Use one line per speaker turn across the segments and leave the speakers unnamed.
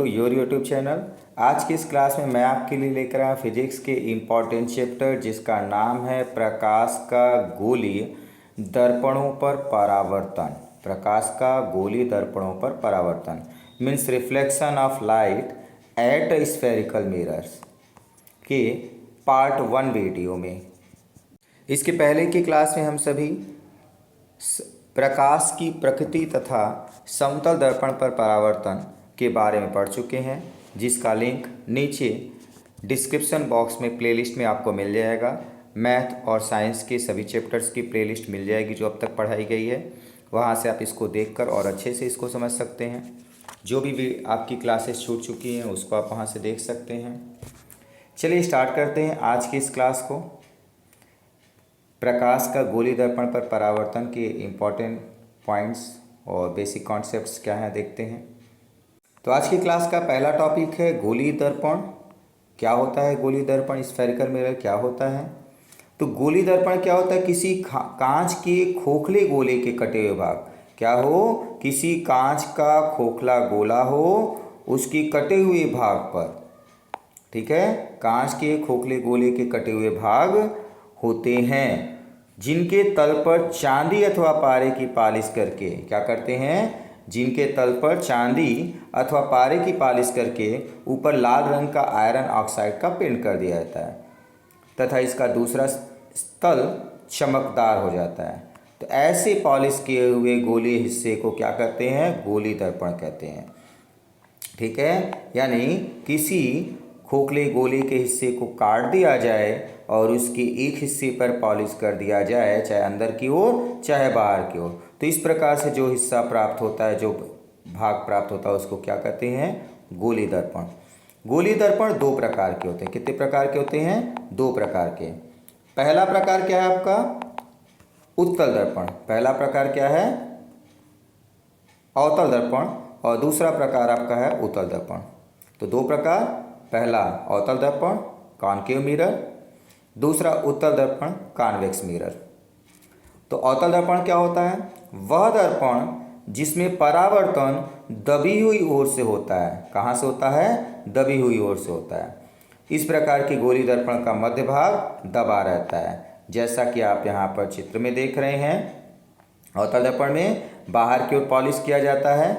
Your YouTube channel. आज की इस क्लास में मैं आपके लिए लेकर आया फिजिक्स के इम्पॉर्टेंट चैप्टर जिसका नाम है प्रकाश का गोलीय दर्पणों पर परावर्तन। प्रकाश का गोलीय दर्पणों पर परावर्तन means reflection of light at spherical mirrors के पार्ट 1 वीडियो में। इसके पहले की क्लास में हम सभी प्रकाश की प्रकृति तथा समतल दर्पण पर परावर्तन के बारे में पढ़ चुके हैं, जिसका लिंक नीचे डिस्क्रिप्शन बॉक्स में प्लेलिस्ट में आपको मिल जाएगा। मैथ और साइंस के सभी चैप्टर्स की प्लेलिस्ट मिल जाएगी जो अब तक पढ़ाई गई है। वहाँ से आप इसको देखकर और अच्छे से इसको समझ सकते हैं। जो भी आपकी क्लासेस छूट चुकी हैं उसको आप वहाँ से देख सकते हैं। चलिए स्टार्ट करते हैं आज की इस क्लास को। प्रकाश का गोलीय दर्पण पर परावर्तन के इम्पॉर्टेंट पॉइंट्स और बेसिक कॉन्सेप्ट्स क्या हैं देखते हैं। तो आज की क्लास का पहला टॉपिक है गोलीय दर्पण। क्या होता है गोलीय दर्पण? स्फेरिकल मिरर क्या होता है? तो गोलीय दर्पण क्या होता है? किसी कांच के खोखले गोले के कटे हुए भाग, क्या हो, किसी कांच का खोखला गोला हो उसकी कटे हुए भाग पर, ठीक है, कांच के खोखले गोले के कटे हुए भाग होते हैं जिनके तल पर चांदी अथवा पारे की पालिश करके क्या करते हैं, जिनके तल पर चांदी अथवा पारे की पालिश करके ऊपर लाल रंग का आयरन ऑक्साइड का पेंट कर दिया जाता है तथा इसका दूसरा तल चमकदार हो जाता है। तो ऐसे पॉलिश किए हुए गोलीय हिस्से को क्या कहते हैं? गोलीय दर्पण कहते हैं। ठीक है, यानी किसी खोखले गोले के हिस्से को काट दिया जाए और उसके एक हिस्से पर पॉलिश कर दिया जाए, चाहे अंदर की ओर चाहे बाहर की ओर, तो इस प्रकार से जो हिस्सा प्राप्त होता है, जो भाग प्राप्त होता है, उसको क्या कहते हैं? गोलीय दर्पण। गोलीय दर्पण दो प्रकार के होते हैं। कितने प्रकार के होते हैं? दो प्रकार के। पहला प्रकार क्या है आपका? उत्तल दर्पण। पहला प्रकार क्या है? अवतल दर्पण। और दूसरा प्रकार आपका है उत्तल दर्पण। तो दो प्रकार, पहला अवतल दर्पण कॉनकेव मिरर, दूसरा उत्तल दर्पण कॉन्वेक्स मिरर। तो अवतल दर्पण क्या होता है? वह दर्पण जिसमें परावर्तन दबी हुई ओर से होता है। कहाँ से होता है? दबी हुई ओर से होता है। इस प्रकार के गोलीय दर्पण का मध्य भाग दबा रहता है, जैसा कि आप यहाँ पर चित्र में देख रहे हैं। अवतल दर्पण में बाहर की ओर पॉलिश किया जाता है,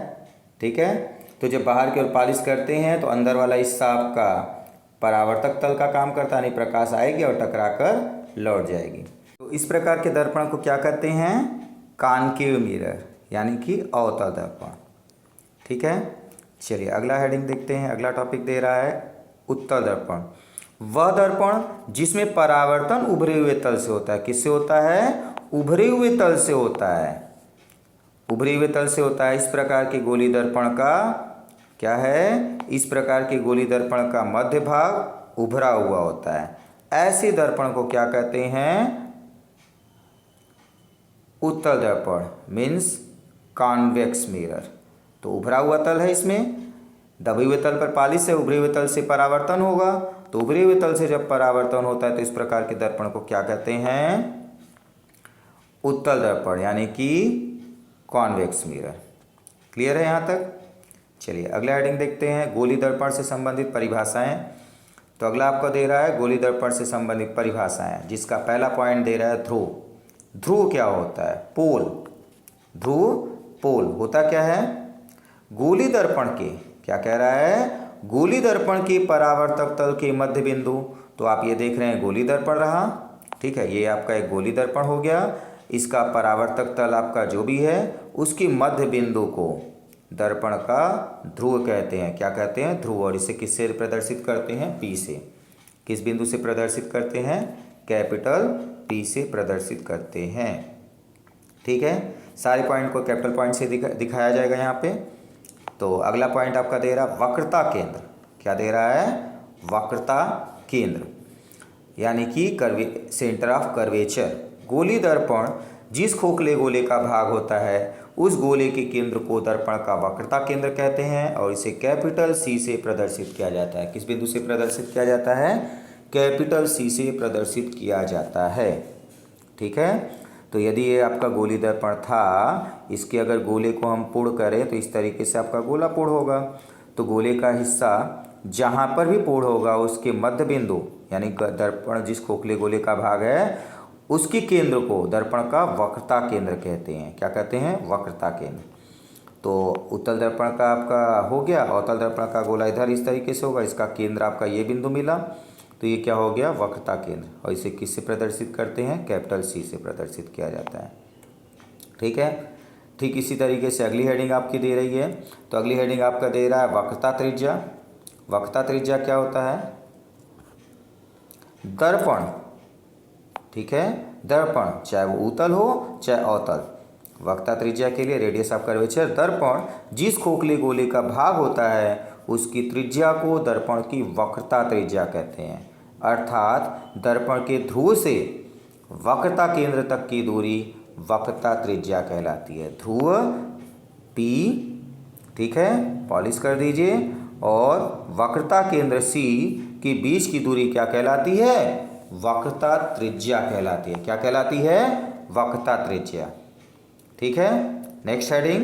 ठीक है। तो जब बाहर की ओर पॉलिश करते हैं तो अंदर वाला हिस्सा आपका परावर्तक तल का काम करता है, यानी प्रकाश आएगी और टकरा कर लौट जाएगी। तो इस प्रकार के दर्पण को क्या कहते हैं? कॉनकेव मिरर, यानी कि अवतल दर्पण। ठीक है, चलिए अगला हेडिंग देखते हैं। अगला टॉपिक दे रहा है उत्तल दर्पण। वह दर्पण जिसमें परावर्तन उभरे हुए तल से होता है। किससे होता है? उभरे हुए तल से होता है। उभरे हुए तल से होता है। इस प्रकार के गोलीय दर्पण का क्या है? इस प्रकार के गोलीय दर्पण का मध्य भाग उभरा हुआ होता है। ऐसे दर्पण को क्या कहते हैं? उत्तल दर्पण मीन्स कॉन्वेक्स मिरर। तो उभरा हुआ तल है, इसमें दबे हुए तल पर पालिश है, उभरे हुए तल से परावर्तन होगा। तो उभरे हुए तल से जब परावर्तन होता है तो इस प्रकार के दर्पण को क्या कहते हैं? उत्तल दर्पण, यानी कि कॉन्वेक्स मिरर। क्लियर है यहाँ तक? चलिए अगला हेडिंग देखते हैं, गोलीय दर्पण से संबंधित परिभाषाएं। तो अगला आपको दे रहा है गोलीय दर्पण से संबंधित परिभाषाएं, जिसका पहला पॉइंट दे रहा है ध्रुव। ध्रुव क्या होता है? पोल। ध्रुव पोल होता क्या है? गोलीय दर्पण के, क्या कह रहा है? गोलीय दर्पण के परावर्तक तल के मध्य बिंदु। तो आप ये देख रहे हैं गोलीय दर्पण रहा, ठीक है, ये आपका एक गोलीय दर्पण हो गया। इसका परावर्तक तल आपका जो भी है उसके मध्य बिंदु को दर्पण का ध्रुव कहते हैं। क्या कहते हैं? ध्रुव। और इसे किससे प्रदर्शित करते हैं? पी से। किस बिंदु से प्रदर्शित करते हैं? कैपिटल पी से प्रदर्शित करते हैं। ठीक है, सारे पॉइंट को कैपिटल पॉइंट से दिखाया जाएगा यहाँ पे। तो अगला पॉइंट आपका दे रहा वक्रता केंद्र। क्या दे रहा है? वक्रता केंद्र, यानी कि सेंटर ऑफ कर्वेचर। गोलीय दर्पण जिस खोखले गोले का भाग होता है उस गोले के केंद्र को दर्पण का वक्रता केंद्र कहते हैं और इसे कैपिटल सी से प्रदर्शित किया जाता है। किस बिंदु से प्रदर्शित किया जाता है? कैपिटल सी से प्रदर्शित किया जाता है। ठीक है, तो यदि ये आपका गोलीय दर्पण था, इसके अगर गोले को हम पूर्ण करें तो इस तरीके से आपका गोला पूर्ण होगा। तो गोले का हिस्सा जहाँ पर भी पूर्ण होगा उसके मध्य बिंदु यानी दर्पण जिस खोखले गोले का भाग है उसके केंद्र को दर्पण का वक्रता केंद्र कहते हैं। क्या कहते हैं? वक्रता केंद्र। तो उत्तल दर्पण का आपका हो गया, अवतल दर्पण का गोला इधर इस तरीके से होगा, इसका केंद्र आपका ये बिंदु मिला, तो ये क्या हो गया? वक्रता केंद्र। और इसे किससे प्रदर्शित करते हैं? कैपिटल सी से प्रदर्शित किया जाता है। ठीक है। ठीक इसी तरीके से अगली हेडिंग आपकी दे रही है, तो अगली हेडिंग आपका दे रहा है वक्रता त्रिज्या। वक्रता त्रिज्या क्या होता है? दर्पण, ठीक है, दर्पण चाहे वो उत्तल हो चाहे अवतल, वक्रता त्रिज्या के लिए रेडियस ऑफ कर्वेचर दर्पण जिस खोखले गोले का भाग होता है उसकी त्रिज्या को दर्पण की वक्रता त्रिज्या कहते हैं। अर्थात दर्पण के ध्रुव से वक्रता केंद्र तक की दूरी वक्रता त्रिज्या कहलाती है। ध्रुव P, ठीक है, पॉलिश कर दीजिए, और वक्रता केंद्र C के बीच की दूरी क्या कहलाती है? वक्रता त्रिज्या कहलाती है। क्या कहलाती है? वक्रता त्रिज्या। ठीक है। नेक्स्ट हेडिंग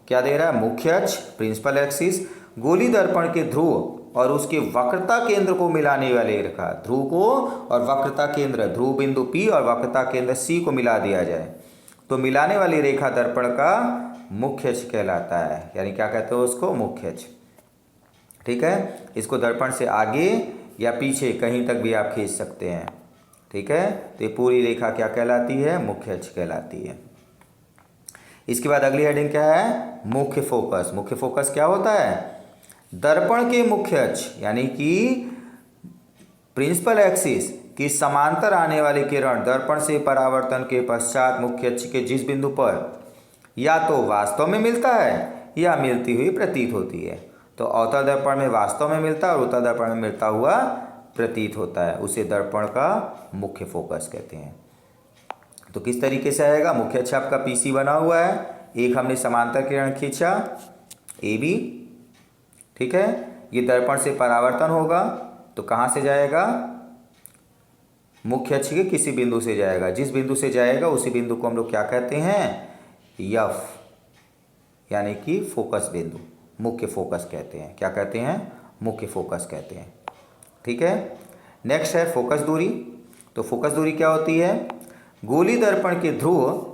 क्या दे रहा है? मुख्य अक्ष, प्रिंसिपल एक्सिस, गोली दर्पण के ध्रुव और उसके वक्रता केंद्र को मिलाने वाली रेखा। ध्रुव को और वक्रता केंद्र, ध्रुव बिंदु P और वक्रता केंद्र C को मिला दिया जाए तो मिलाने वाली रेखा दर्पण का मुख्य अक्ष कहलाता है। यानी क्या कहते हो उसको? मुख्य अक्ष। ठीक है। इसको दर्पण से आगे या पीछे कहीं तक भी आप खींच सकते हैं। ठीक है। तो ये पूरी रेखा क्या कहलाती है? मुख्य अक्ष कहलाती है। इसके बाद अगली हेडिंग क्या है? मुख्य फोकस। मुख्य फोकस क्या होता है? दर्पण के मुख्य अक्ष यानी कि प्रिंसिपल एक्सिस की समांतर आने वाली किरण दर्पण से परावर्तन के पश्चात मुख्य अक्ष के जिस बिंदु पर या तो वास्तव में मिलता है या मिलती हुई प्रतीत होती है। तो अवतल दर्पण में वास्तव में मिलता है और उत्तल दर्पण में मिलता हुआ प्रतीत होता है, उसे दर्पण का मुख्य फोकस कहते हैं। तो किस तरीके से आएगा? मुख्य अक्ष आपका PC बना हुआ है, एक हमने समांतर किरण खींचा AB, ठीक है, ये दर्पण से परावर्तन होगा तो कहाँ से जाएगा? मुख्य अक्ष के किसी बिंदु से जाएगा। जिस बिंदु से जाएगा उसी बिंदु को हम लोग क्या कहते हैं? F, यानी कि फोकस बिंदु, मुख्य फोकस कहते हैं। क्या कहते हैं? मुख्य फोकस कहते हैं। ठीक है। नेक्स्ट है फोकस दूरी। तो फोकस दूरी क्या होती है? गोली दर्पण के ध्रुव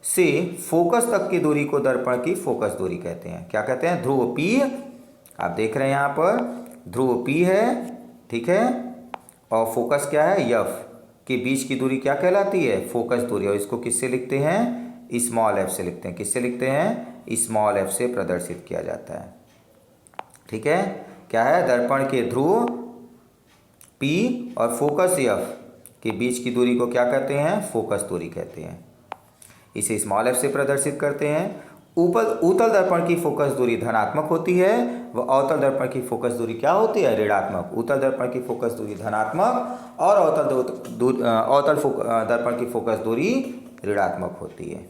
से फोकस तक की दूरी को दर्पण की फोकस दूरी कहते हैं। क्या कहते हैं? ध्रुव P, आप देख रहे हैं यहाँ पर ध्रुव P है, ठीक है, और फोकस क्या है? F के बीच की दूरी क्या कहलाती है? फोकस दूरी। और इसको किससे लिखते हैं? स्मॉल f से लिखते हैं। किससे लिखते हैं? स्मॉल f से प्रदर्शित किया जाता है। ठीक है। क्या है? दर्पण के ध्रुव P और फोकस F के बीच की दूरी को क्या कहते हैं? फोकस दूरी कहते हैं। इसे स्मॉल f से प्रदर्शित करते हैं। उत्तल दर्पण की फोकस दूरी धनात्मक होती है व अवतल दर्पण की फोकस दूरी क्या होती है? ऋणात्मक। उत्तल दर्पण की फोकस दूरी धनात्मक और अवतल दर्पण की फोकस दूरी ऋणात्मक होती है।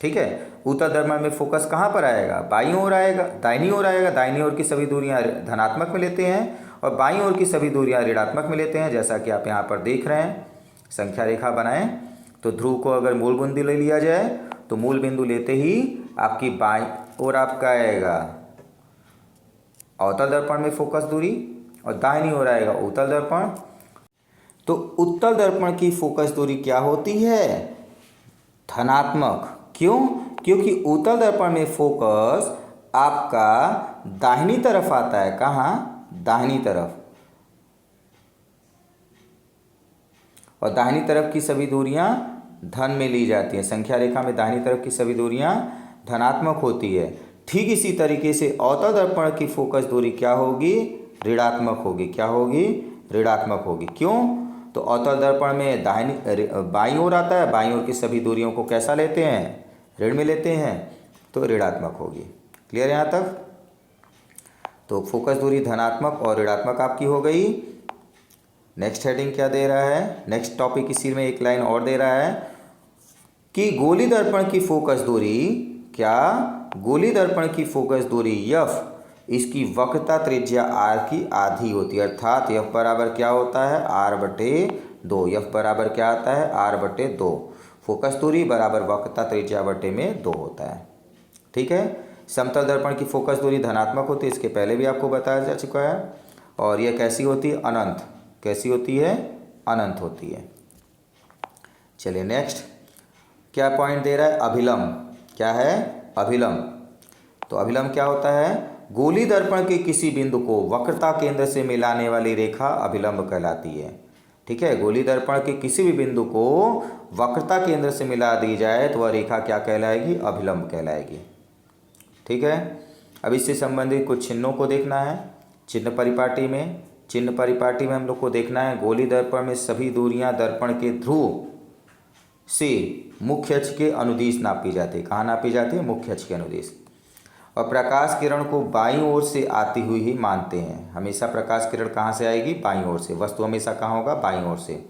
ठीक है। उत्तल दर्पण में फोकस कहाँ पर आएगा? बाईं ओर आएगा, दाहिनी ओर आएगा। दाहिनी ओर की सभी दूरियां धनात्मक में लेते हैं और बाईं ओर की सभी दूरियां ऋणात्मक में लेते हैं। जैसा कि आप यहाँ पर देख रहे हैं, संख्या रेखा बनाएं तो ध्रुव को अगर मूल बिंदु ले लिया जाए तो मूल बिंदु लेते ही आपकी बाईं ओर आपका आएगा अवतल दर्पण में फोकस दूरी और दाहिनी ओर आएगा उत्तल दर्पण। तो उत्तल दर्पण की फोकस दूरी क्या होती है? धनात्मक। क्यों? क्योंकि उत्तल दर्पण में फोकस आपका दाहिनी तरफ आता है। कहाँ? दाहिनी तरफ। और दाहिनी तरफ की सभी दूरियां धन में ली जाती हैं। संख्या रेखा में दाहिनी तरफ की सभी दूरियां धनात्मक होती है। ठीक इसी तरीके से अवतल दर्पण की फोकस दूरी क्या होगी? ऋणात्मक होगी। क्या होगी? ऋणात्मक होगी। क्यों? तो अवतल दर्पण में बाईं ओर आता है, बाईं ओर की सभी दूरियों को कैसा लेते हैं? ऋण में लेते हैं, तो ऋणात्मक होगी। क्लियर यहाँ तक? तो फोकस दूरी धनात्मक और ऋणात्मक आपकी हो गई। नेक्स्ट हेडिंग क्या दे रहा है? नेक्स्ट टॉपिक इसी में एक लाइन और दे रहा है कि गोली दर्पण की फोकस दूरी क्या? गोली दर्पण की फोकस दूरी F इसकी वक्रता त्रिज्या R की आधी होती है। अर्थात F बराबर क्या होता है? R/2। F बराबर क्या आता है? R/2। फोकस दूरी बराबर वक्रता त्रिज्या बटे में 2 होता है। ठीक है। समतल दर्पण की फोकस दूरी धनात्मक होती है, इसके पहले भी आपको बताया जा चुका है। और यह कैसी होती है? अनंत। कैसी होती है? अनंत होती है। चलिए नेक्स्ट, क्या पॉइंट दे रहा है? अभिलंब। क्या है? अभिलंब। तो अभिलंब क्या होता है? गोली दर्पण के किसी बिंदु को वक्रता केंद्र से मिलाने वाली रेखा अभिलंब कहलाती है। ठीक है, गोली दर्पण के किसी भी बिंदु को वक्रता केंद्र से मिला दी जाए तो वह रेखा क्या कहलाएगी? अभिलंब कहलाएगी। ठीक है, अब इससे संबंधित कुछ चिन्हों को देखना है। चिन्ह परिपाटी में हम लोग को देखना है, गोली दर्पण में सभी दूरियां दर्पण के ध्रुव से मुख्य अक्ष के अनुदिश नापी जाती है। कहाँ नापी जाती है? मुख्य अक्ष के अनुदिश। और प्रकाश किरण को बाईं ओर से आती हुई ही मानते हैं। हमेशा प्रकाश किरण कहाँ से आएगी? बाईं ओर से। वस्तु हमेशा कहाँ होगा? बाईं ओर से।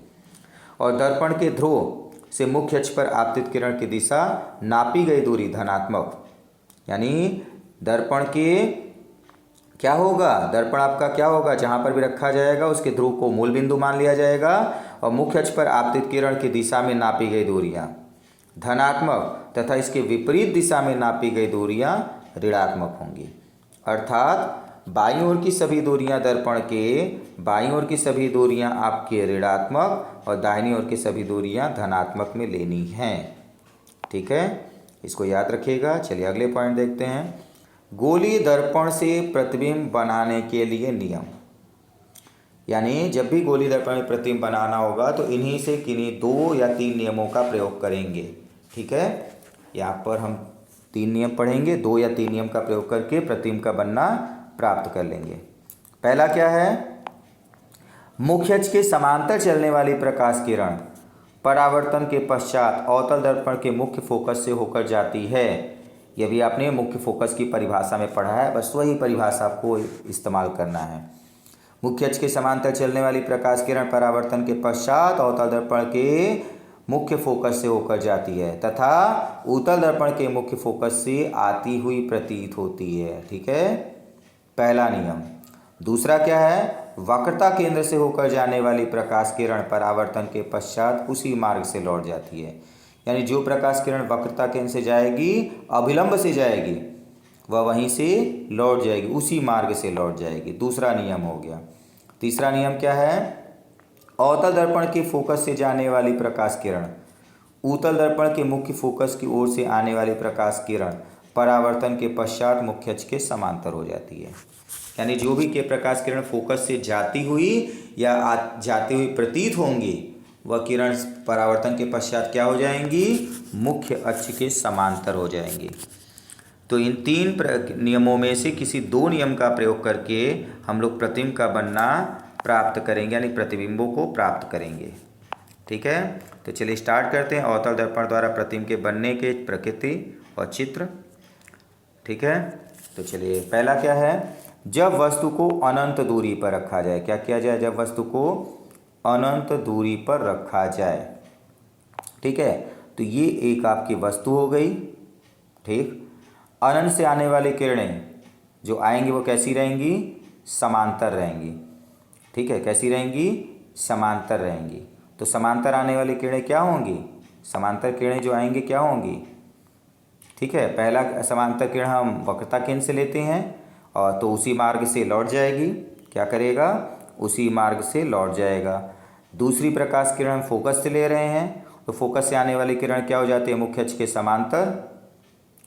और दर्पण के ध्रुव से मुख्य अक्ष पर आपतित किरण की दिशा नापी गई दूरी धनात्मक, यानी दर्पण के क्या होगा? दर्पण आपका क्या होगा? जहाँ पर भी रखा जाएगा उसके ध्रुव को मूल बिंदु मान लिया जाएगा और मुख्य अक्ष पर आपतित किरण की दिशा में नापी गई दूरियाँ धनात्मक तथा इसके विपरीत दिशा में नापी गई दूरियाँ ऋणात्मक होंगी। अर्थात बाईं ओर की सभी दूरियां दर्पण के बाईं ओर की सभी दूरियां आपके ऋणात्मक और दाहिनी ओर की सभी दूरियां धनात्मक में लेनी हैं। ठीक है, इसको याद रखिएगा। चलिए अगले पॉइंट देखते हैं। गोली दर्पण से प्रतिबिंब बनाने के लिए नियम, यानी जब भी गोली दर्पण में प्रतिबिंब बनाना होगा तो इन्हीं से किन्हीं 2 या 3 नियमों का प्रयोग करेंगे। ठीक है, यहाँ पर हम 3 नियम पढ़ेंगे। 2 या 3 नियम का प्रयोग करके प्रतिबिंब का बनना प्राप्त कर लेंगे। पहला क्या है? मुख्य अक्ष के समांतर चलने वाली प्रकाश किरण परावर्तन के पश्चात अवतल दर्पण के मुख्य फोकस से होकर जाती है। यह भी आपने मुख्य फोकस की परिभाषा में पढ़ा है, बस वही परिभाषा आपको इस्तेमाल करना है। मुख्य अक्ष के समांतर चलने वाली प्रकाश किरण परावर्तन के पश्चात अवतल दर्पण के मुख्य फोकस से होकर जाती है तथा उत्तल दर्पण के मुख्य फोकस से आती हुई प्रतीत होती है। ठीक है, पहला नियम। दूसरा क्या है? वक्रता केंद्र से होकर जाने वाली प्रकाश किरण परावर्तन के पश्चात उसी मार्ग से लौट जाती है, यानी जो प्रकाश किरण वक्रता केंद्र से जाएगी, अभिलंब से जाएगी, वह वहीं से लौट जाएगी, उसी मार्ग से लौट जाएगी। दूसरा नियम हो गया। तीसरा नियम क्या है? अवतल दर्पण के फोकस से जाने वाली प्रकाश किरण उत्तल दर्पण के मुख्य फोकस की ओर से आने वाली प्रकाश किरण परावर्तन के पश्चात मुख्य अक्ष के समांतर हो जाती है, यानी जो भी के प्रकाश किरण फोकस से जाती हुई या जाती हुई प्रतीत होंगी वह किरण परावर्तन के पश्चात क्या हो जाएंगी? मुख्य अक्ष के समांतर हो जाएंगी। तो इन 3 नियमों में से किसी 2 नियम का प्रयोग करके हम लोग प्रतिबिंब का बनना प्राप्त करेंगे, यानी प्रतिबिंबों को प्राप्त करेंगे। ठीक है, तो चलिए स्टार्ट करते हैं। अवतल दर्पण द्वारा प्रतिबिंब के बनने के प्रकृति और चित्र। ठीक है, तो चलिए पहला क्या है? जब वस्तु को अनंत दूरी पर रखा जाए। क्या किया जाए? जब वस्तु को अनंत दूरी पर रखा जाए। ठीक है, तो ये एक आपकी वस्तु हो गई। ठीक, अनंत से आने वाली किरणें जो आएंगी वो कैसी रहेंगी? समांतर रहेंगी। ठीक है, कैसी रहेंगी? समांतर रहेंगी। तो समांतर आने वाली किरणें क्या होंगी? समांतर किरणें जो आएंगी क्या होंगी? ठीक है, पहला समांतर किरण हम वक्रता केंद्र से लेते हैं और तो उसी मार्ग से लौट जाएगी। क्या करेगा? उसी मार्ग से लौट जाएगा। दूसरी प्रकाश किरण हम फोकस से ले रहे हैं, तो फोकस से आने वाली किरण क्या हो जाती है? मुख्य अक्ष के समांतर।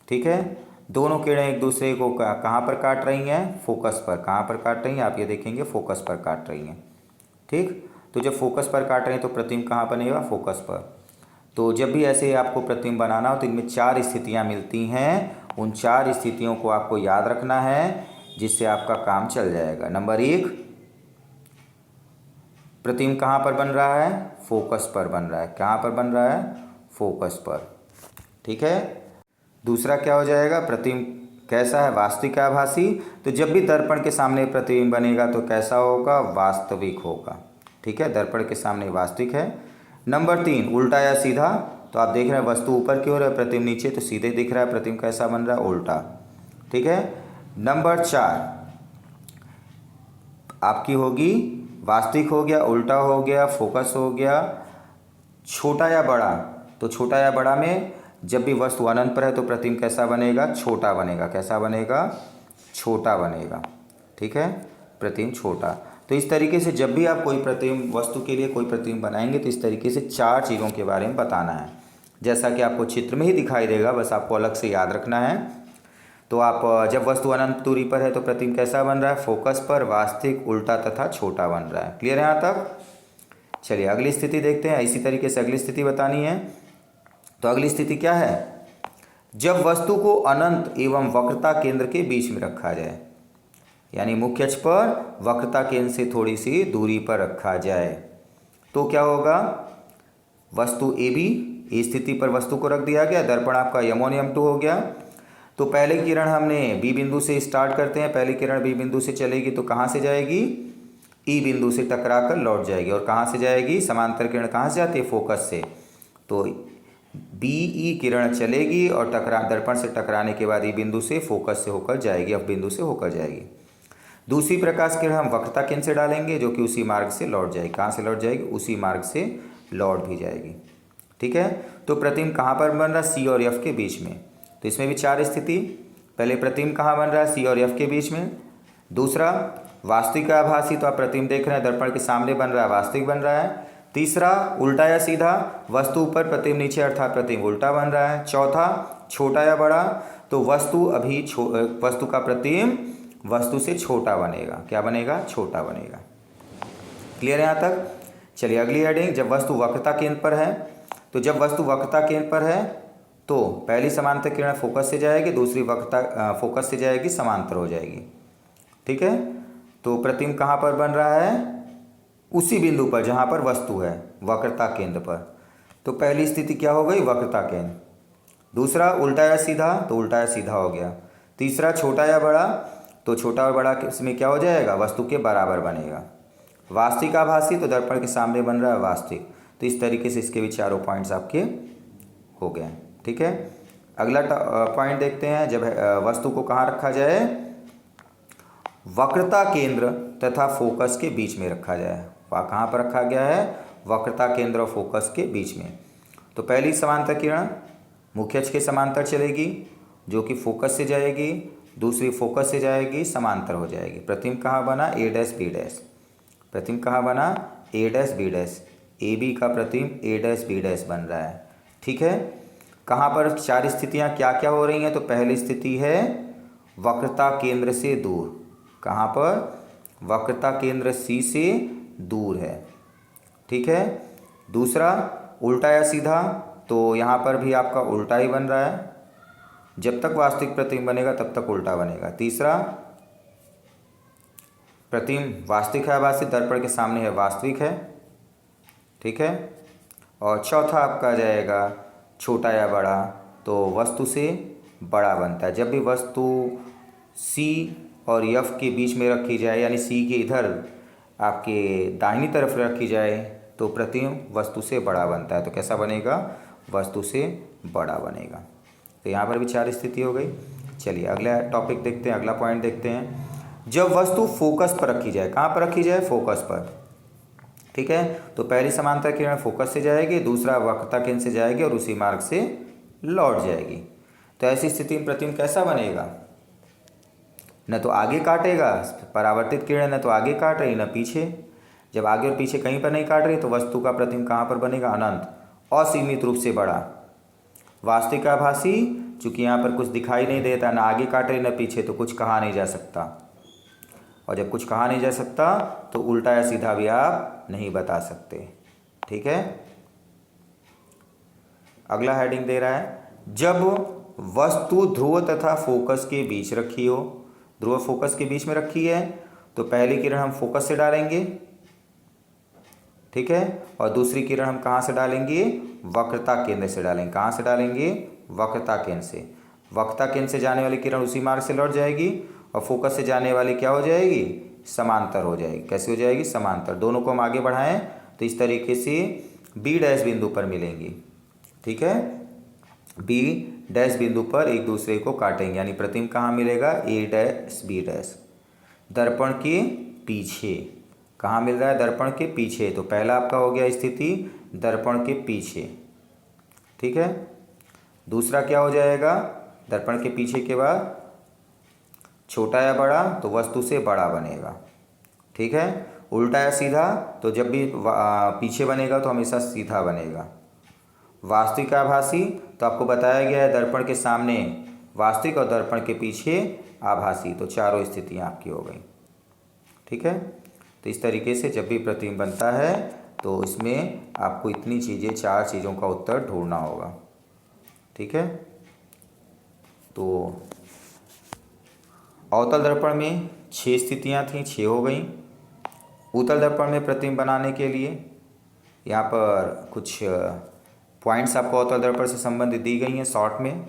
ठीक है, दोनों किरणें एक दूसरे को कहाँ पर काट रही हैं? फोकस पर। कहाँ पर काट रही हैं? आप ये देखेंगे फोकस पर काट रही हैं। ठीक, तो जब फोकस पर काट रहे हैं तो प्रतिबिंब कहाँ बनेगा? फोकस पर। तो जब भी ऐसे आपको प्रतिबिंब बनाना हो तो इनमें 4 स्थितियाँ मिलती हैं। उन 4 स्थितियों को आपको याद रखना है, जिससे आपका काम चल जाएगा। नंबर 1, प्रतिबिंब कहाँ पर बन रहा है? फोकस पर बन रहा है। कहाँ पर बन रहा है? फोकस पर। ठीक है, दूसरा क्या हो जाएगा? प्रतिबिंब कैसा है? वास्तविक आभासी। तो जब भी दर्पण के सामने प्रतिबिंब बनेगा तो कैसा होगा? वास्तविक होगा। ठीक है, दर्पण के सामने वास्तविक है। नंबर 3, उल्टा या सीधा। तो आप देख रहे हैं वस्तु ऊपर की ओर है, प्रतिबिंब नीचे, तो सीधे दिख रहा है। प्रतिबिंब कैसा बन रहा है? उल्टा। ठीक है, नंबर 4 आपकी होगी वास्तविक हो गया, उल्टा हो गया, फोकस हो गया। छोटा या बड़ा, तो छोटा या बड़ा में जब भी वस्तु अनंत पर है तो प्रतिबिंब कैसा बनेगा, छोटा बनेगा। कैसा बनेगा, छोटा बनेगा। ठीक है, प्रतिबिंब छोटा। तो इस तरीके से जब भी आप कोई प्रतिबिंब वस्तु के लिए कोई प्रतिबिंब बनाएंगे तो इस तरीके से 4 चीज़ों के बारे में बताना है, जैसा कि आपको चित्र में ही दिखाई देगा, बस आपको अलग से याद रखना है। तो आप जब वस्तु अनंत दूरी पर है तो प्रतिबिंब कैसा बन रहा है, फोकस पर, वास्तविक, उल्टा तथा छोटा बन रहा है। क्लियर है यहाँ तक? चलिए अगली स्थिति देखते हैं। इसी तरीके से अगली स्थिति बतानी है। तो अगली स्थिति क्या है, जब वस्तु को अनंत एवं वक्रता केंद्र के बीच में रखा जाए, यानी मुख्य अक्ष पर वक्रता केंद्र से थोड़ी सी दूरी पर रखा जाए, तो क्या होगा, वस्तु ए बी, इस स्थिति पर वस्तु को रख दिया गया, दर्पण आपका M1 M2 हो गया। तो पहले किरण हमने बी बिंदु से स्टार्ट करते हैं, पहली किरण बी बिंदु से चलेगी तो कहाँ से जाएगी, ई बिंदु से टकरा कर लौट जाएगी। और कहाँ से जाएगी, समांतर किरण कहाँ से जाती है, फोकस से। तो बी ई किरण चलेगी और दर्पण से टकराने के बाद ई बिंदु से फोकस से होकर जाएगी, एफ बिंदु से होकर जाएगी। दूसरी प्रकाश किरण हम वक्रता केंद्र से डालेंगे, जो कि उसी मार्ग से लौट जाएगी। कहाँ से लौट जाएगी, उसी मार्ग से लौट भी जाएगी। ठीक है, तो प्रतिबिंब कहाँ पर बन रहा है, सी और एफ के बीच में। तो इसमें भी 4 स्थिति। पहले प्रतिबिंब कहाँ बन रहा है, सी और एफ के बीच में। दूसरा वास्तविक आभासी, तो आप प्रतिबिंब देख रहे हैं दर्पण के सामने बन रहा है, वास्तविक बन रहा है। तीसरा उल्टा या सीधा, वस्तु ऊपर प्रतिबिंब नीचे, अर्थात प्रतिबिंब उल्टा बन रहा है। चौथा छोटा या बड़ा, तो वस्तु का प्रतिबिंब वस्तु से छोटा बनेगा। क्या बनेगा, छोटा बनेगा। क्लियर है यहाँ तक? चलिए अगली हेडिंग, जब वस्तु वक्रता केंद्र पर है। तो जब वस्तु वक्रता केंद्र पर है तो पहली समांतर किरण फोकस से जाएगी, दूसरी वक्रता फोकस से जाएगी, समांतर हो जाएगी। ठीक है, तो प्रतिबिंब कहाँ पर बन रहा है, उसी बिंदु पर जहाँ पर वस्तु है, वक्रता केंद्र पर। तो पहली स्थिति क्या हो गई, वक्रता केंद्र। दूसरा उल्टा या सीधा, तो उल्टा या सीधा हो गया। तीसरा छोटा या बड़ा, तो छोटा और बड़ा इसमें क्या हो जाएगा, वस्तु के बराबर बनेगा। वास्तविक आभासी, तो दर्पण के सामने बन रहा है वास्तविक। तो इस तरीके से इसके भी चारों पॉइंट्स आपके हो गए। ठीक है, अगला पॉइंट देखते हैं, जब वस्तु को कहाँ रखा जाए, वक्रता केंद्र तथा फोकस के बीच में रखा जाए। कहाँ पर रखा गया है, वक्रता केंद्र और फोकस के बीच में। तो पहली समांतर किरण मुख्य अक्ष के समांतर चलेगी, जो कि फोकस से जाएगी। दूसरी फोकस से जाएगी, समांतर हो जाएगी। प्रतिबिंब कहाँ बना, ए डैश बी डैश। प्रतिबिंब कहाँ बना, A dash B dash. A B का प्रतिबिंब ए डैश बी डैश बन रहा है। ठीक है, कहाँ पर 4 स्थितियाँ क्या क्या हो रही हैं। तो पहली स्थिति है वक्रता केंद्र से दूर। कहाँ पर, वक्रता केंद्र सी से दूर है। ठीक है, दूसरा उल्टा या सीधा, तो यहाँ पर भी आपका उल्टा ही बन रहा है। जब तक वास्तविक प्रतिबिंब बनेगा तब तक उल्टा बनेगा। तीसरा प्रतिबिंब वास्तविक है, आभासी, दर्पण के सामने है, वास्तविक है। ठीक है, और चौथा आपका जाएगा छोटा या बड़ा, तो वस्तु से बड़ा बनता है। जब भी वस्तु सी और एफ के बीच में रखी जाए, यानी सी के इधर आपके दाहिनी तरफ रखी जाए, तो प्रतिबिंब वस्तु से बड़ा बनता है। तो कैसा बनेगा, वस्तु से बड़ा बनेगा। तो यहाँ पर भी 4 स्थिति हो गई। चलिए अगला टॉपिक देखते हैं, अगला पॉइंट देखते हैं, जब वस्तु फोकस पर रखी जाए। कहाँ पर रखी जाए, फोकस पर। ठीक है, तो पहली समांतर किरण फोकस से जाएगी, दूसरा वक्रता केंद्र से जाएगी और उसी मार्ग से लौट जाएगी। तो ऐसी स्थिति में प्रतिबिंब कैसा बनेगा, न तो आगे काटेगा, परावर्तित किरण न तो आगे काट रही न पीछे। जब आगे और पीछे कहीं पर नहीं काट रही तो वस्तु का प्रतिबिंब कहाँ पर बनेगा, अनंत, असीमित रूप से बड़ा। वास्तविक आभासी, चूँकि यहाँ पर कुछ दिखाई नहीं देता, ना आगे काट रही न पीछे, तो कुछ कहा नहीं जा सकता। और जब कुछ कहा नहीं जा सकता तो उल्टा या सीधा भी आप नहीं बता सकते। ठीक है, अगला हेडिंग दे रहा है, जब वस्तु ध्रुव तथा फोकस के बीच रखी हो। ध्रुव फोकस के बीच में रखी है तो पहली किरण हम फोकस से डालेंगे। ठीक है, और दूसरी किरण हम कहाँ से डालेंगे, वक्रता केंद्र से डालेंगे। कहाँ से डालेंगे, वक्रता केंद्र से। वक्रता केंद्र से जाने वाली किरण उसी मार्ग से लौट जाएगी और फोकस से जाने वाली क्या हो जाएगी, समांतर हो जाएगी। कैसे हो जाएगी, समांतर। दोनों को हम आगे बढ़ाएं तो इस तरीके से बी डैश बिंदु पर मिलेंगी। ठीक है, बी डैश बिंदु पर एक दूसरे को काटेंगे, यानी प्रतिबिंब कहाँ मिलेगा, ए डैश बी डैश। दर्पण के पीछे। कहाँ मिल रहा है, दर्पण के पीछे। तो पहला आपका हो गया स्थिति दर्पण के पीछे। ठीक है, दूसरा क्या हो जाएगा, दर्पण के पीछे के बाद छोटा या बड़ा तो वस्तु से बड़ा बनेगा। ठीक है, उल्टा या सीधा तो जब भी पीछे बनेगा तो हमेशा सीधा बनेगा। वास्तविक आभासी तो आपको बताया गया है दर्पण के सामने वास्तविक और दर्पण के पीछे आभासी, तो चारों स्थितियाँ आपकी हो गई। ठीक है, तो इस तरीके से जब भी प्रतिबिंब बनता है तो इसमें आपको इतनी चीज़ें, 4 चीज़ों का उत्तर ढूंढना होगा। ठीक है, तो अवतल दर्पण में 6 स्थितियाँ थीं, 6 हो गई। उत्तल दर्पण में प्रतिबिंब बनाने के लिए यहाँ पर कुछ पॉइंट्स आपको अवतल दर्पण से संबंधित दी गई हैं शॉर्ट में।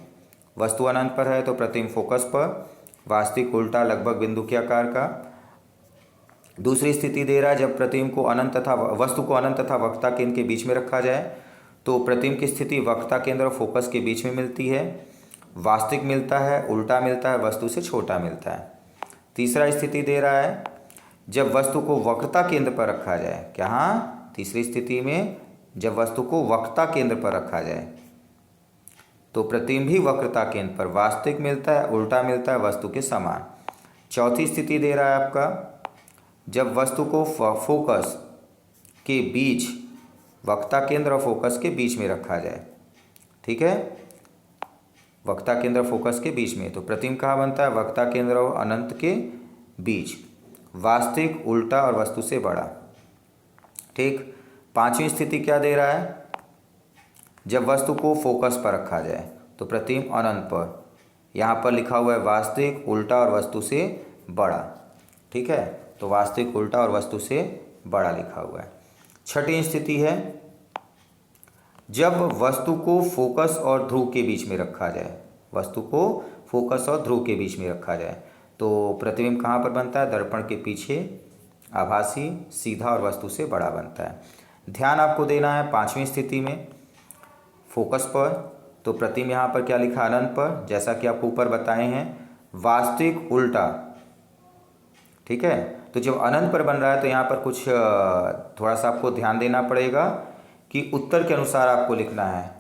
वस्तु अनंत पर है तो प्रतिबिंब फोकस पर, वास्तविक उल्टा लगभग बिंदु के आकार का। दूसरी स्थिति दे रहा है जब प्रतिबिंब को अनंत तथा वस्तु को अनंत तथा वक्रता केंद्र के बीच में रखा जाए तो प्रतिबिंब की स्थिति वक्रता केंद्र और फोकस के बीच में मिलती है। वास्तविक मिलता है, उल्टा मिलता है, वस्तु से छोटा मिलता है। तीसरा स्थिति दे रहा है जब वस्तु को वक्रता केंद्र पर रखा जाए। क्या, हाँ, तीसरी स्थिति में जब वस्तु को वक्रता केंद्र पर रखा जाए तो प्रतिबिंब भी वक्रता केंद्र पर, वास्तविक मिलता है, उल्टा मिलता है, वस्तु के समान। चौथी स्थिति दे रहा है आपका जब वस्तु को फोकस के बीच, वक्रता केंद्र और फोकस के बीच में रखा जाए। ठीक है, वक्रता केंद्र और फोकस के बीच में, तो प्रतिबिंब कहाँ बनता है, वक्रता केंद्र और अनंत के बीच, वास्तविक, उल्टा और वस्तु से बड़ा। ठीक, पांचवी स्थिति क्या दे रहा है, जब वस्तु को फोकस पर रखा जाए तो प्रतिबिंब अनंत पर, यहाँ पर लिखा हुआ है वास्तविक, उल्टा और वस्तु से बड़ा। ठीक है, तो वास्तविक, उल्टा और वस्तु से बड़ा लिखा हुआ है। छठी स्थिति है जब वस्तु को फोकस और ध्रुव के बीच में रखा जाए, वस्तु को फोकस और ध्रुव के बीच में रखा जाए तो प्रतिबिंब कहाँ पर बनता है, दर्पण के पीछे, आभासी, सीधा और वस्तु से बड़ा बनता है। ध्यान आपको देना है पांचवी स्थिति में फोकस पर, तो प्रतिबिंब यहाँ पर क्या लिखा, अनंत पर, जैसा कि आपको ऊपर बताए हैं, वास्तविक, उल्टा। ठीक है, तो जब अनंत पर बन रहा है तो यहाँ पर कुछ थोड़ा सा आपको ध्यान देना पड़ेगा कि उत्तर के अनुसार आपको लिखना है।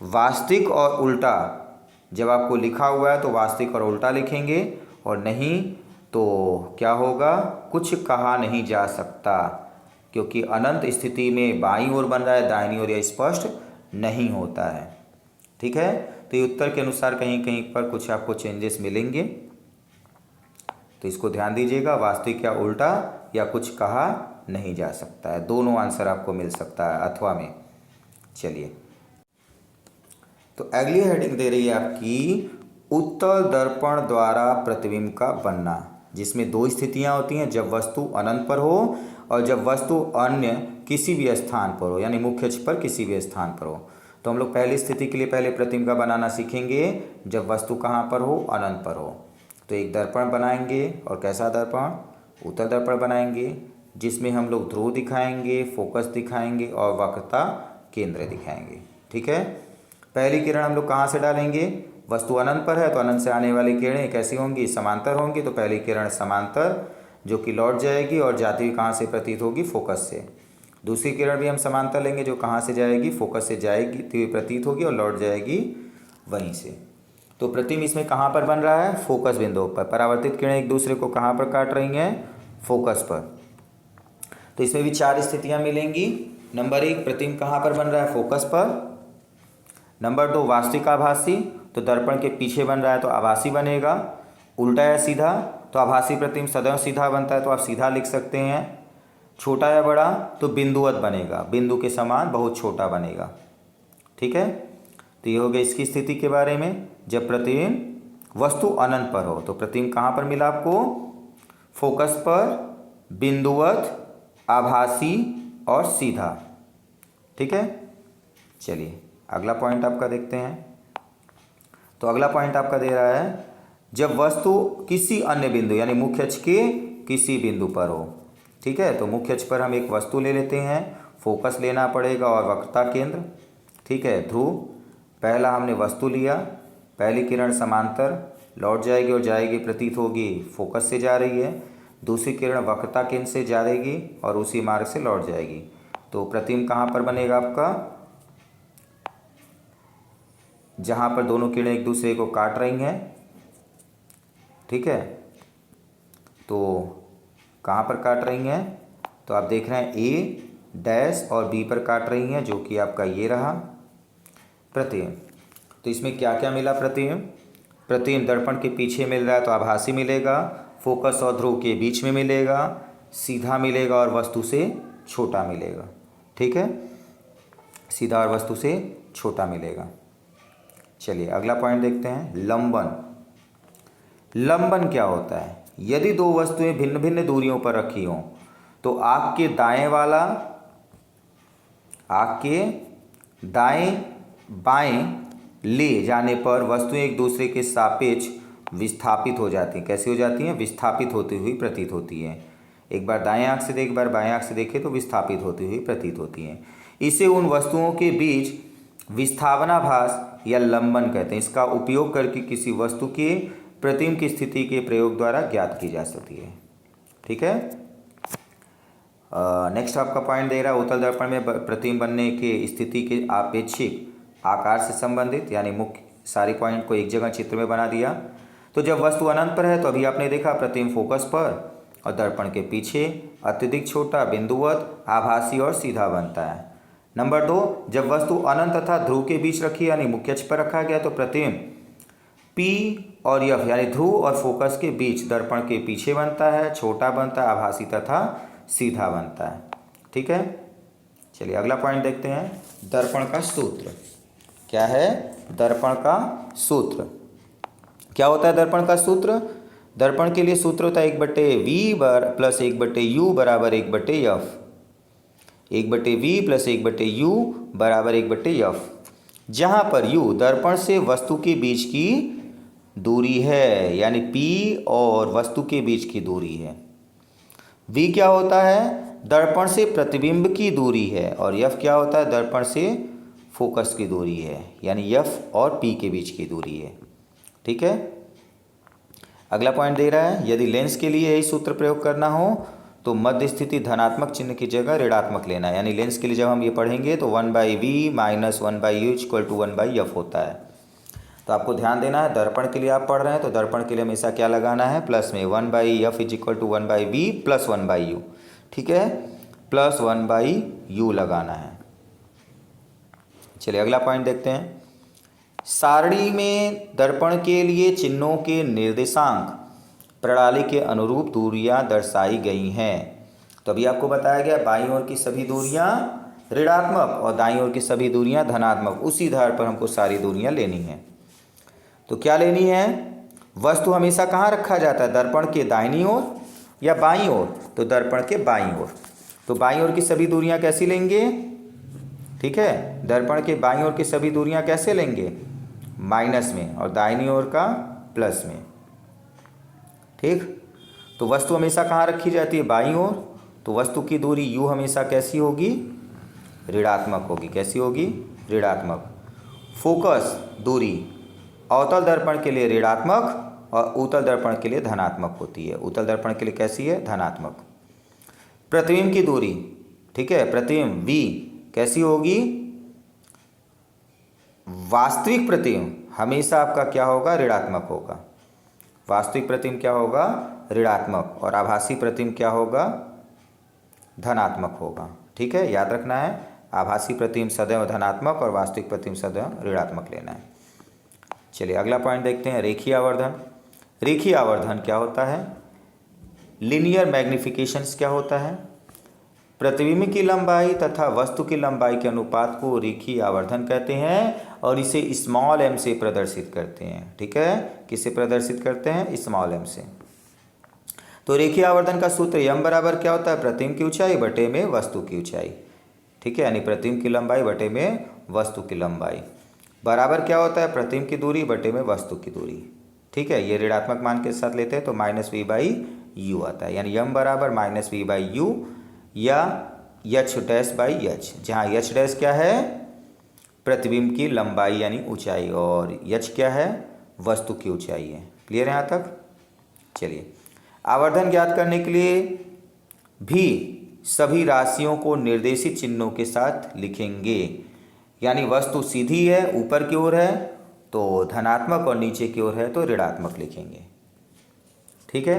वास्तविक और उल्टा जब आपको लिखा हुआ है तो वास्तविक और उल्टा लिखेंगे, और नहीं तो क्या होगा, कुछ कहा नहीं जा सकता, क्योंकि अनंत स्थिति में बाईं ओर बन रहा है, दाहिनी ओर यह स्पष्ट नहीं होता है। ठीक है, तो ये उत्तर के अनुसार कहीं कहीं पर कुछ आपको चेंजेस मिलेंगे, तो इसको ध्यान दीजिएगा। वास्तविक या उल्टा या कुछ कहा नहीं जा सकता है, दोनों आंसर आपको मिल सकता है अथवा में। चलिए, तो अगली हेडिंग दे रही है आपकी उत्तल दर्पण द्वारा प्रतिबिंब का बनना, जिसमें 2 स्थितियां होती हैं, जब वस्तु अनंत पर हो और जब वस्तु अन्य किसी भी स्थान पर हो, यानी मुख्य अक्ष पर किसी भी स्थान पर हो। तो हम लोग पहली स्थिति के लिए पहले प्रतिबिंब का बनाना सीखेंगे जब वस्तु कहाँ पर हो, अनंत पर हो। तो एक दर्पण बनाएंगे, और कैसा दर्पण, उत्तल दर्पण बनाएंगे, जिसमें हम लोग ध्रुव दिखाएंगे, फोकस दिखाएंगे और वक्रता केंद्र दिखाएंगे। ठीक है, पहली किरण हम लोग कहाँ से डालेंगे, वस्तु अनंत पर है तो अनंत से आने वाली किरणें कैसी होंगी, समांतर होंगी। तो पहली किरण समांतर जो कि लौट जाएगी और जाती हुई कहाँ से प्रतीत होगी, फोकस से। दूसरी किरण भी हम समांतर लेंगे जो कहाँ से जाएगी, फोकस से जाएगी, प्रतीत होगी और लौट जाएगी वहीं से। तो प्रतिबिंब इसमें कहाँ पर बन रहा है, फोकस बिंदु पर। परावर्तित किरणें एक दूसरे को कहाँ पर काट रही हैं, फोकस पर। तो इसमें भी 4 स्थितियाँ मिलेंगी। नंबर 1, प्रतिबिंब कहाँ पर बन रहा है, फोकस पर। नंबर 2, वास्तविक आभासी, तो दर्पण के पीछे बन रहा है तो आभासी बनेगा। उल्टा या सीधा, तो आभासी प्रतिबिंब सदैव सीधा बनता है तो आप सीधा लिख सकते हैं। छोटा या बड़ा, तो बिंदुवत बनेगा, बिंदु के समान बहुत छोटा बनेगा। ठीक है, तो ये हो गया इसकी स्थिति के बारे में। जब प्रतिबिंब वस्तु अनंत पर हो तो प्रतिबिंब कहाँ पर मिला आपको, फोकस पर, बिंदुवत, आभासी और सीधा। ठीक है, चलिए अगला पॉइंट आपका देखते हैं। तो अगला पॉइंट आपका दे रहा है जब वस्तु किसी अन्य बिंदु यानी मुख्य अक्ष के किसी बिंदु पर हो। ठीक है, तो मुख्य अक्ष पर हम एक वस्तु ले लेते हैं, फोकस लेना पड़ेगा और वक्रता केंद्र। ठीक है, ध्रुव, पहला हमने वस्तु लिया, पहली किरण समांतर लौट जाएगी और जाएगी, प्रतीत होगी फोकस से जा रही है। दूसरी किरण वक्रता केंद्र से जाएगी और उसी मार्ग से लौट जाएगी। तो प्रतिबिंब कहाँ पर बनेगा आपका, जहाँ पर दोनों किरणें एक दूसरे को काट रही हैं, ठीक है। तो कहाँ पर काट रही हैं, तो आप देख रहे हैं ए डैश और बी पर काट रही हैं, जो कि आपका ये रहा प्रतिबिंब। तो इसमें क्या क्या मिला प्रतिबिंब, प्रतिबिंब दर्पण के पीछे मिल रहा है तो आभासी मिलेगा, फोकस और ध्रुव के बीच में मिलेगा, सीधा मिलेगा और वस्तु से छोटा मिलेगा, ठीक है, सीधा और वस्तु से छोटा मिलेगा। चलिए अगला पॉइंट देखते हैं, लंबन। लंबन क्या होता है, यदि दो वस्तुएं भिन्न भिन्न दूरियों पर रखी हों तो आँख के दाएं बाएं ले जाने पर वस्तुएं एक दूसरे के सापेक्ष विस्थापित हो जाती हैं। कैसी हो जाती हैं, विस्थापित होती हुई प्रतीत होती है। एक बार दाएं आँख से देख, एक बार बाएं आँख से देखें तो विस्थापित होती हुई प्रतीत होती हैं। इसे उन वस्तुओं के बीच विस्थापनाभास या लंबन कहते हैं। इसका उपयोग करके किसी वस्तु के प्रतिबिंब की स्थिति के प्रयोग द्वारा ज्ञात की जा सकती है, ठीक है। नेक्स्ट आपका पॉइंट दे रहा है, उत्तल दर्पण में प्रतिबिंब बनने के स्थिति के आपेक्षिक आकार से संबंधित, यानी मुख्य सारी पॉइंट को एक जगह चित्र में बना दिया। तो जब वस्तु अनंत पर है तो अभी आपने देखा प्रतिबिंब फोकस पर और दर्पण के पीछे अत्यधिक छोटा बिंदुवत आभासी और सीधा बनता है। नंबर 2, जब वस्तु अनंत तथा ध्रुव के बीच रखी यानी मुख्य अक्ष पर रखा गया तो प्रतिबिंब P और F यानी ध्रुव और फोकस के बीच दर्पण के पीछे बनता है, छोटा बनता है, आभासी तथा सीधा बनता है, ठीक है। चलिए अगला पॉइंट देखते हैं, दर्पण का सूत्र क्या है। दर्पण का सूत्र क्या होता है, दर्पण का सूत्र, दर्पण के लिए सूत्र होता है 1/V प्लस 1/U बराबर 1/F, 1/V प्लस 1/U बराबर 1/F, जहाँ पर U दर्पण से वस्तु के बीच की दूरी है, यानी P और वस्तु के बीच की दूरी है। V क्या होता है, दर्पण से प्रतिबिंब की दूरी है, और F क्या होता है, दर्पण से फोकस की दूरी है, यानी F और P के बीच की दूरी है, ठीक है। अगला पॉइंट दे रहा है, यदि लेंस के लिए यही सूत्र प्रयोग करना हो तो मध्य स्थिति धनात्मक चिन्ह की जगह ऋणात्मक लेना है। यानी लेंस के लिए जब हम ये पढ़ेंगे तो 1/V minus 1/U equal to 1/F होता है। तो आपको ध्यान देना है, दर्पण के लिए आप पढ़ रहे हैं तो दर्पण के लिए हमेशा क्या लगाना है, प्लस में 1/F is equal to 1/V plus 1/U, ठीक है, प्लस 1/U लगाना है। चलिए अगला पॉइंट देखते हैं, सारणी में दर्पण के लिए चिन्हों के निर्देशांक प्रणाली के अनुरूप दूरियां दर्शाई गई हैं। तो अभी आपको बताया गया बाईं ओर की सभी दूरियां ऋणात्मक और दाईं ओर की सभी दूरियां धनात्मक, उसी आधार पर हमको सारी दूरियां लेनी हैं। तो क्या लेनी है, वस्तु हमेशा कहाँ रखा जाता है, दर्पण के दाहिनी ओर या बाईं ओर, तो दर्पण के बाईं ओर। तो बाईं ओर की सभी दूरियां कैसी लेंगे, ठीक है, दर्पण के बाईं ओर की सभी दूरियां कैसे लेंगे, माइनस में, और दाहिनी ओर का प्लस में, ठीक। तो वस्तु हमेशा कहाँ रखी जाती है, बाईं ओर, तो वस्तु की दूरी U हमेशा कैसी होगी, ऋणात्मक होगी। कैसी होगी, ऋणात्मक। फोकस दूरी अवतल दर्पण के लिए ऋणात्मक और उत्तल दर्पण के लिए धनात्मक होती है। उत्तल दर्पण के लिए कैसी है, धनात्मक। प्रतिबिंब की दूरी, ठीक है, प्रतिबिंब V कैसी होगी, वास्तविक प्रतिबिंब हमेशा आपका क्या होगा, ऋणात्मक होगा। वास्तविक प्रतिबिंब क्या होगा, ऋणात्मक, और आभासी प्रतिबिंब क्या होगा, धनात्मक होगा, ठीक है, याद रखना है, आभासी प्रतिबिंब सदैव धनात्मक और वास्तविक प्रतिबिंब सदैव ऋणात्मक लेना है। चलिए अगला पॉइंट देखते हैं, रेखीय आवर्धन। रेखीय आवर्धन क्या होता है, लीनियर मैग्निफिकेशंस क्या होता है, प्रतिबिंब की लंबाई तथा वस्तु की लंबाई के अनुपात को रेखीय आवर्धन कहते हैं, और इसे स्मॉल m से प्रदर्शित करते हैं, ठीक है, किसे प्रदर्शित करते हैं, स्मॉल m से। तो रेखीय आवर्धन का सूत्र m बराबर क्या होता है, प्रतिबिंब की ऊंचाई बटे में वस्तु की ऊंचाई, ठीक है, यानी प्रतिबिंब की लंबाई बटे में वस्तु की लंबाई, बराबर क्या होता है, प्रतिबिंब की दूरी बटे में वस्तु की दूरी, ठीक है। ये ऋणात्मक मान के साथ लेते हैं तो -V/U आता है, यानी m बराबर -V/U या H'/H, जहाँ H' क्या है, प्रतिबिंब की लंबाई यानी ऊंचाई, और H क्या है, वस्तु की ऊंचाई है। क्लियर है यहाँ तक। चलिए आवर्धन ज्ञात करने के लिए भी सभी राशियों को निर्देशित चिन्हों के साथ लिखेंगे, यानी वस्तु सीधी है, ऊपर की ओर है, तो धनात्मक और नीचे की ओर है तो ऋणात्मक लिखेंगे। ठीक है,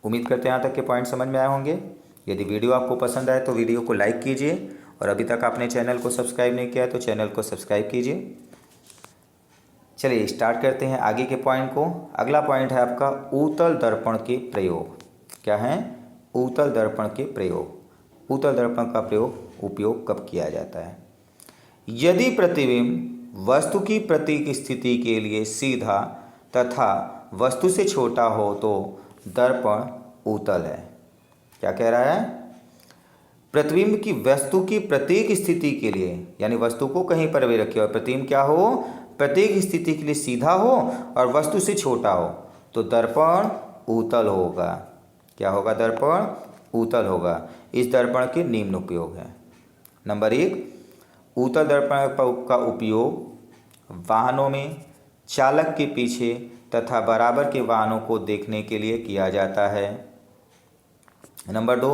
उम्मीद करते हैं यहाँ तक के पॉइंट समझ में आए होंगे। यदि वीडियो आपको पसंद आए तो वीडियो को लाइक कीजिए और अभी तक आपने चैनल को सब्सक्राइब नहीं किया है तो चैनल को सब्सक्राइब कीजिए। चलिए स्टार्ट करते हैं आगे के पॉइंट को। अगला पॉइंट है आपका उत्तल दर्पण के प्रयोग। क्या है? उत्तल दर्पण के प्रयोग। उत्तल दर्पण का उपयोग कब किया जाता है? यदि प्रतिबिंब वस्तु की प्रतीक स्थिति के लिए सीधा तथा वस्तु से छोटा हो तो दर्पण उत्तल है। क्या कह रहा है? प्रतिबिंब की वस्तु की प्रतीक स्थिति के लिए, यानी वस्तु को कहीं पर भी रखे और प्रतिबिंब क्या हो? प्रतीक स्थिति के लिए सीधा हो और वस्तु से छोटा हो तो दर्पण उत्तल होगा। क्या होगा? दर्पण उत्तल होगा। इस दर्पण के निम्न उपयोग हैं। नंबर 1, उत्तल दर्पण का उपयोग वाहनों में चालक के पीछे तथा बराबर के वाहनों को देखने के लिए किया जाता है। नंबर 2,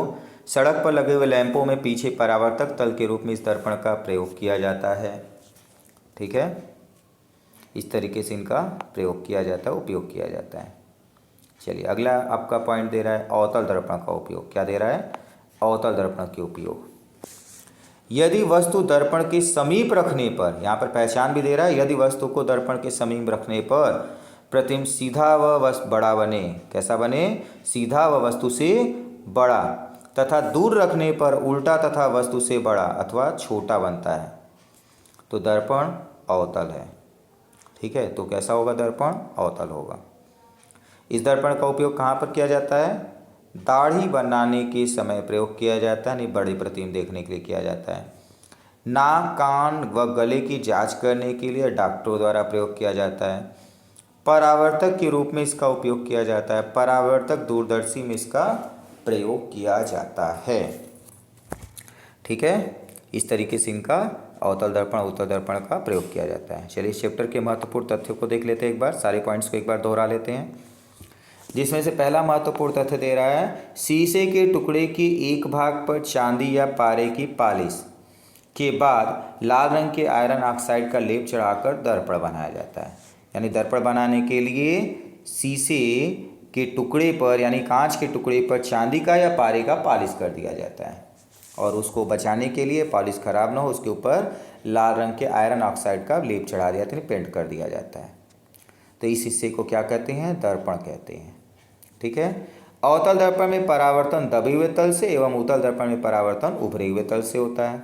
सड़क पर लगे हुए लैंपों में पीछे परावर्तक तल के रूप में इस दर्पण का प्रयोग किया जाता है। ठीक है, इस तरीके से इनका प्रयोग किया जाता है, उपयोग किया जाता है। चलिए अगला आपका पॉइंट दे रहा है अवतल दर्पण का उपयोग। क्या दे रहा है? अवतल दर्पण के उपयोग। यदि वस्तु दर्पण के समीप रखने पर, यहाँ पर पहचान भी दे रहा है, यदि वस्तु को दर्पण के समीप रखने पर प्रतिबिंब सीधा व बड़ा बने। कैसा बने? सीधा व वस्तु से बड़ा, तथा दूर रखने पर उल्टा तथा वस्तु से बड़ा अथवा छोटा बनता है तो दर्पण अवतल है। ठीक है, तो कैसा होगा? दर्पण अवतल होगा। इस दर्पण का उपयोग कहाँ पर किया जाता है? दाढ़ी बनाने के समय प्रयोग किया जाता है, नहीं बड़ी प्रतिबिंब देखने के लिए किया जाता है। नाक, कान व गले की जांच करने के लिए डॉक्टरों द्वारा प्रयोग किया जाता है। परावर्तक के रूप में इसका उपयोग किया जाता है। परावर्तक दूरदर्शी में इसका प्रयोग किया जाता है। ठीक है, इस तरीके से इनका अवतल दर्पण उत्तल दर्पण का प्रयोग किया जाता है। चलिए इस चैप्टर के महत्वपूर्ण तथ्यों को देख लेते हैं एक बार, सारे पॉइंट्स को एक बार दोहरा लेते हैं। जिसमें से पहला महत्वपूर्ण तथ्य दे रहा है शीशे के टुकड़े की एक भाग पर चांदी या पारे की पालिश के बाद लाल रंग के आयरन ऑक्साइड का लेप चढ़ाकर दर्पण बनाया जाता है। यानी दर्पण बनाने के लिए शीशे के टुकड़े पर, यानी कांच के टुकड़े पर चांदी का या पारे का पालिश कर दिया जाता है और उसको बचाने के लिए, पॉलिश खराब ना हो, उसके ऊपर लाल रंग के आयरन ऑक्साइड का लेप चढ़ा दिया जाता है, पेंट कर दिया जाता है। तो इस हिस्से को क्या कहते हैं? दर्पण कहते हैं। ठीक है, अवतल दर्पण में परावर्तन दबे हुए तल से एवं उत्तल दर्पण में परावर्तन उभरे हुए तल से होता है।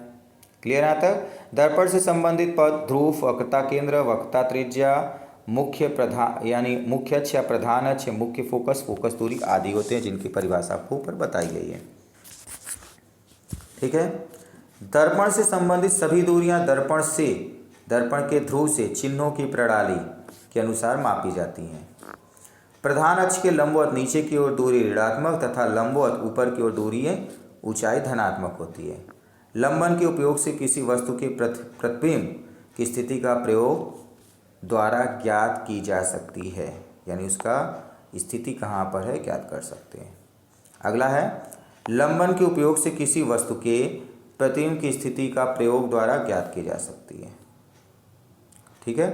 क्लियर यहाँ तक? दर्पण से संबंधित पद ध्रुव, वक्रता केंद्र, वक्रता त्रिज्या, मुख्य प्रधान यानी मुख्य अक्ष या प्रधान अक्ष, मुख्य फोकस, फोकस दूरी आदि होते हैं, जिनकी परिभाषा आपको ऊपर बताई गई है। ठीक है, दर्पण से संबंधित सभी दूरियां दर्पण के ध्रुव से चिन्हों की प्रणाली के अनुसार मापी जाती हैं। प्रधान अक्ष के लंबवत नीचे की ओर दूरी ऋणात्मक तथा लंबवत ऊपर की ओर दूरी ऊंचाई धनात्मक होती है। लंबन के उपयोग से किसी वस्तु के प्रतिबिंब की स्थिति का प्रयोग द्वारा ज्ञात की जा सकती है, यानी उसका स्थिति कहाँ पर है ज्ञात कर सकते हैं। अगला है लंबन के उपयोग से किसी वस्तु के प्रतिबिंब की स्थिति का प्रयोग द्वारा ज्ञात की जा सकती है। ठीक है,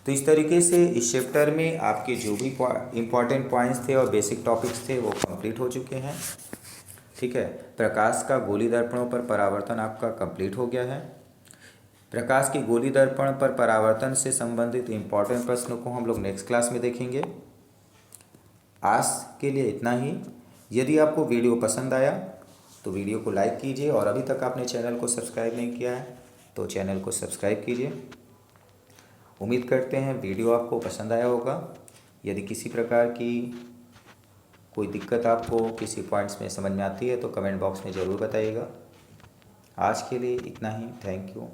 तो इस तरीके से इस चैप्टर में आपके जो भी इम्पॉर्टेंट पॉइंट्स थे और बेसिक टॉपिक्स थे वो कंप्लीट हो चुके हैं। ठीक है, प्रकाश का गोली दर्पणों पर परावर्तन आपका कंप्लीट हो गया है। प्रकाश की गोली दर्पण पर परावर्तन से संबंधित इम्पॉर्टेंट प्रश्नों को हम लोग नेक्स्ट क्लास में देखेंगे। आज के लिए इतना ही। यदि आपको वीडियो पसंद आया तो वीडियो को लाइक कीजिए और अभी तक आपने चैनल को सब्सक्राइब नहीं किया है तो चैनल को सब्सक्राइब कीजिए। उम्मीद करते हैं वीडियो आपको पसंद आया होगा। यदि किसी प्रकार की कोई दिक्कत आपको किसी पॉइंट्स में समझ में आती है तो कमेंट बॉक्स में ज़रूर बताइएगा। आज के लिए इतना ही। Thank you.